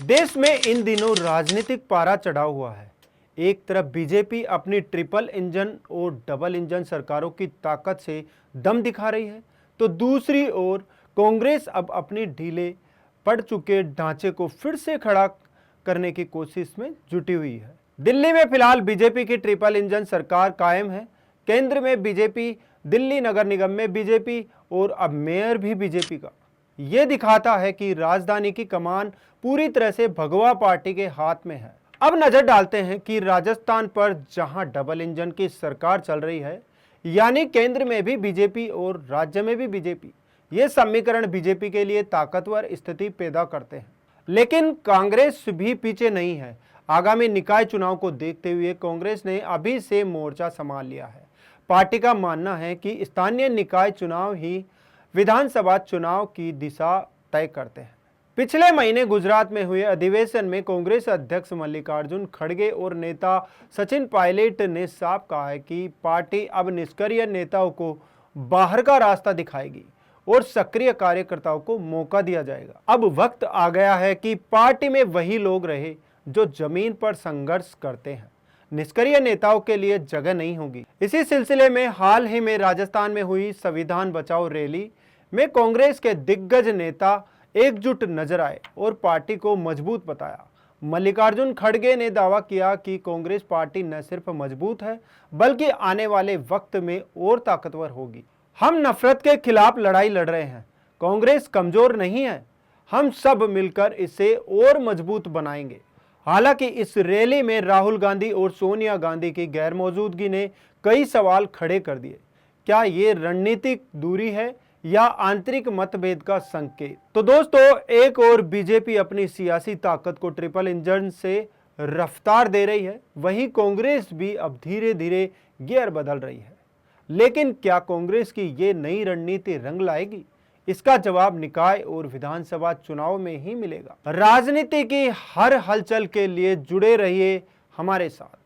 देश में इन दिनों राजनीतिक पारा चढ़ा हुआ है। एक तरफ बीजेपी अपनी ट्रिपल इंजन और डबल इंजन सरकारों की ताकत से दम दिखा रही है, तो दूसरी ओर कांग्रेस अब अपनी ढीले पड़ चुके ढांचे को फिर से खड़ा करने की कोशिश में जुटी हुई है। दिल्ली में फिलहाल बीजेपी की ट्रिपल इंजन सरकार कायम है। केंद्र में बीजेपी, दिल्ली नगर निगम में बीजेपी और अब मेयर भी बीजेपी का। ये दिखाता है कि राजधानी की कमान पूरी तरह से भगवा पार्टी के हाथ में है। अब नजर डालते हैं कि राजस्थान पर, जहां डबल इंजन की सरकार चल रही है, यानी केंद्र में भी बीजेपी और राज्य में भी बीजेपी, ये समीकरण बीजेपी के लिए ताकतवर स्थिति पैदा करते हैं। लेकिन कांग्रेस भी पीछे नहीं है। आगामी निकाय चुनाव को देखते हुए कांग्रेस ने अभी से मोर्चा संभाल लिया है। पार्टी का मानना है कि स्थानीय निकाय चुनाव ही विधानसभा चुनाव की दिशा तय करते हैं। पिछले महीने गुजरात में हुए अधिवेशन में कांग्रेस अध्यक्ष मल्लिकार्जुन खड़गे और नेता सचिन पायलट ने साफ कहा है कि पार्टी अब निष्क्रिय नेताओं को बाहर का रास्ता दिखाएगी और सक्रिय कार्यकर्ताओं को मौका दिया जाएगा। अब वक्त आ गया है कि पार्टी में वही लोग रहे जो जमीन पर संघर्ष करते हैं। निष्क्रिय नेताओं के लिए जगह नहीं होगी। इसी सिलसिले में हाल ही में राजस्थान में हुई संविधान बचाओ रैली में कांग्रेस के दिग्गज नेता एकजुट नजर आए और पार्टी को मजबूत बताया। मल्लिकार्जुन खड़गे ने दावा किया कि कांग्रेस पार्टी न सिर्फ मजबूत है बल्कि आने वाले वक्त में और ताकतवर होगी। हम नफरत के खिलाफ लड़ाई लड़ रहे हैं। कांग्रेस कमजोर नहीं है, हम सब मिलकर इसे और मजबूत बनाएंगे। हालांकि इस रैली में राहुल गांधी और सोनिया गांधी की गैरमौजूदगी ने कई सवाल खड़े कर दिए। क्या ये रणनीतिक दूरी है या आंतरिक मतभेद का संकेत? तो दोस्तों, एक और बीजेपी अपनी सियासी ताकत को ट्रिपल इंजन से रफ्तार दे रही है, वहीं कांग्रेस भी अब धीरे धीरे गियर बदल रही है। लेकिन क्या कांग्रेस की ये नई रणनीति रंग लाएगी? इसका जवाब निकाय और विधानसभा चुनाव में ही मिलेगा। राजनीति की हर हलचल के लिए जुड़े रहिए हमारे साथ।